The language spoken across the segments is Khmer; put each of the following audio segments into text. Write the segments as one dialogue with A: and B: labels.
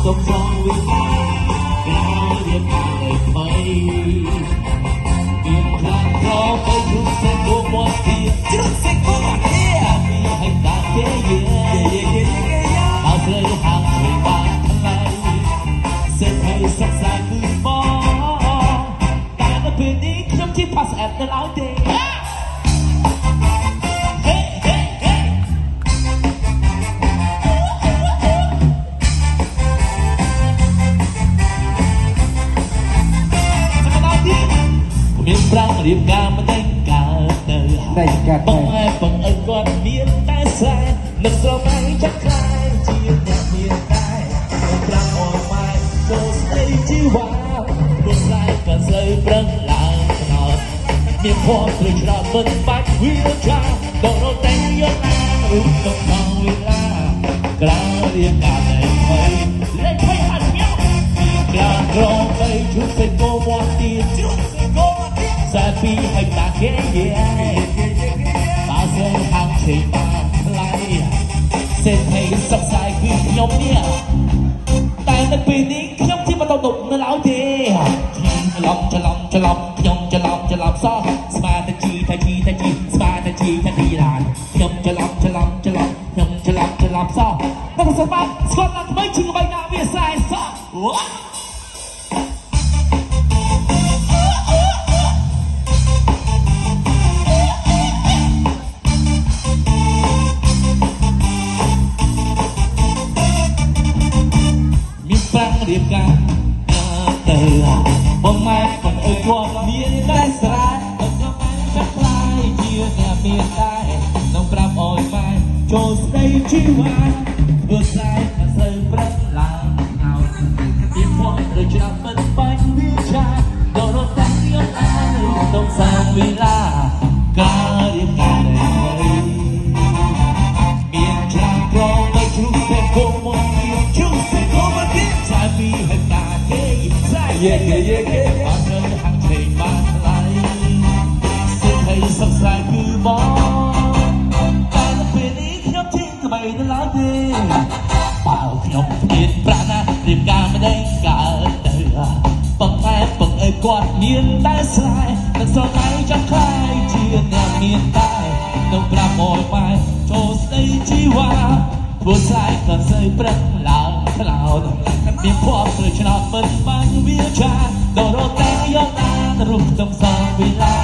A: សុខសងវិការរៀបការលេខថ្មីមានខ្លាំងក្របីជ្រុំសេះគោមាត់ទៀតជ្រុំសេះគោមាត់ទៀតមានឲ្យតាគេយេអត់ត្រូវហាងធ្វើបានថ្លៃសេះឲ្យសុខសាន្តគឺបងតែនៅពេលនេះខ្ញុំជិះ pass app ទៅឲ្យទេមានប្រាំងរៀបការមិនដឹងកើតទៅបងឯងបងអើគាត់មានតែស្រែនឹងស្រមៃចាក់ខ្លាយជាអ្នកមានតែប្រាំងអរម៉ែចូលស្ដីជីវ៉ាព្រោះស្រែក៏ស្លើប្រឹងឡើងខ្នោតមានភ័ព្វព្រឹកច្រត់មិនបាច់វាចាដល់រត់តែយកណារូបក្នុងក្នុងវេលាក្រៅរៀបការតែថ្មីលេខ20ហាត់ញ៉ាំមានក្រាក្របីជុំសេកោមាត់ទៀតជុំសេកោសាពីឲ្យតាគេយេបើសិនហាងជិះបានថ្លៃសេដ្ឋីសុខសាយគឺខ្ញុំនេះតែនៅពេលនេះខ្ញុំជិះមិនដល់នៅឡើយទេច្រឡំខ្ញុំច្រឡំសោះស្មាតជីស្មាតជីថាទីឡានខ្ញុំច្រឡំខ្ញុំច្រឡំសោះតែសបាស្គាល់ណាស់ថ្មីជិះក្បៃណាវាខ្សែសោះរៀបការទៅបងម៉ែបងអើយគាត់មានតែស្រែខ្ញុំចាក់ខ្លាយជាអ្នកមានតែក្នុងប្រាប់អើយម៉ែចូលស្ដីជីវ៉ាធ្វើស្រែមិនសូវប្រឹងឡើងឲ្យពីផងឬច្រើនមិនបាញ់វាចាដល់រត់តែយកអានក្នុងសាងវិឡាការរៀបការនៅមានច្រើនក្របីជ្រុំពេកគោមកជុំសេកោមកទៀតសាពីឲ្យតាគេយេអត់ត្រូវហាងជិះបានថ្លៃសេដ្ឋីសុខសាន្តគឺបងតែនៅពេលនេះខ្ញុំជិះក្បៃនៅឡើយទេបើខ្ញុំមានប្រាណារៀបការមិនដឹងកើតទៅបងតែបងអើយគាត់មានតែស្រែនឹងស្រមៃចាំខ្លាយជាអ្នកមានតែនៅប្រាប់អើយម៉ែចូលស្ដីជីវ៉ាព្រោះស្រែក៏ស្អីព្រឹកឡើងខ្លោតមានភ័ព្វព្រឹកឆ្នោតមិនបាញ់វាចាដល់រត់តែយកណារូបក្នុងសងវិឡា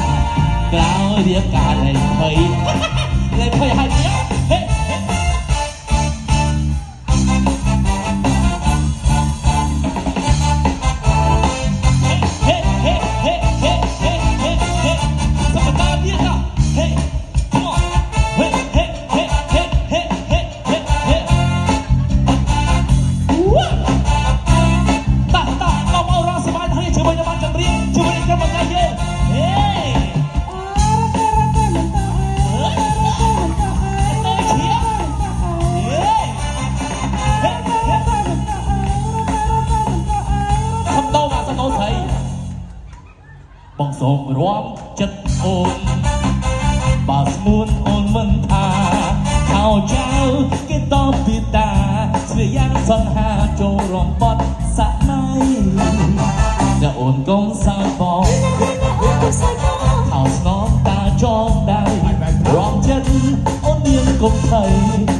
A: ក្រៅរៀបការលេខ20លេខ20ហើយញ៉ាំហេបងសូមរាប់ចិត្តអូនបើស្មួនអូនមិនថាហៅចៅគេតបពីតាស្រីយ៉ាងសង្ហាចូលរំបត់សម័យអ្នកអូនកុំសើបងហៅស្នងតាចងដៃរំចិត្តអូននាងកុំភ័យ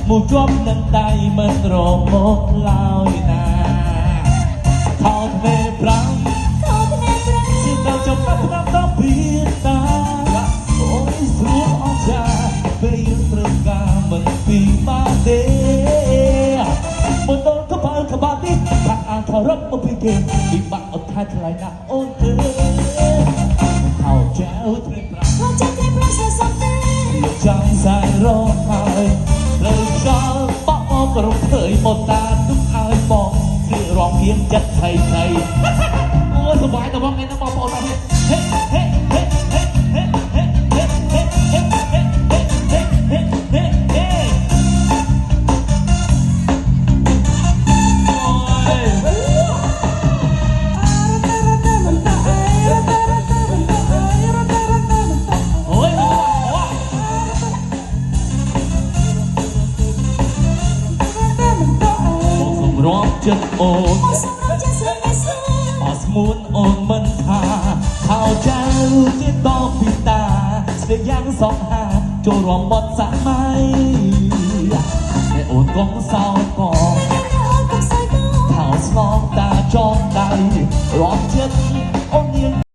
A: មួយជាប់នឹងដៃមិនរមកឡើយណាខោថ្មេប្រាំជាទៅចុះបាត់តាមដល់ពីតាអូនស្រួលអស្ចារ្យពេលយើងត្រូវការមិនពីបានទេមិនដល់ក្បាលក្បាលនេះថាអានថរឹកមកពីគេពីបាក់អត់ថែថ្លៃណាស់អូនអើយហៅចៅទ្រេប្រាសសតទេលោកចង់សាយរកហើយត្រូវចោលបោះមកក្រុមឃើញមកតាទុកឲ្យបងគ្រឿងរងហៀងចិត្តថៃអូសបាយតបងឯងបងប្អូនហេហេហេហេហេហេហេហេហេហេហេហេហេហេហេហេ รอบจัดโอน
B: អូនសូមរកចិត្តស្រងាញ់ស្រួល
A: អស្មួនអូនមិនថាខោចៅជាតពីតាស្ទើរយ៉ាងសងហាចូលរួមបត់សម័យតែអូនកុំសោកក
B: អូនកុំសើចក
A: ខោស្នងតាចងដៃរាប់ចិត្តអូននាង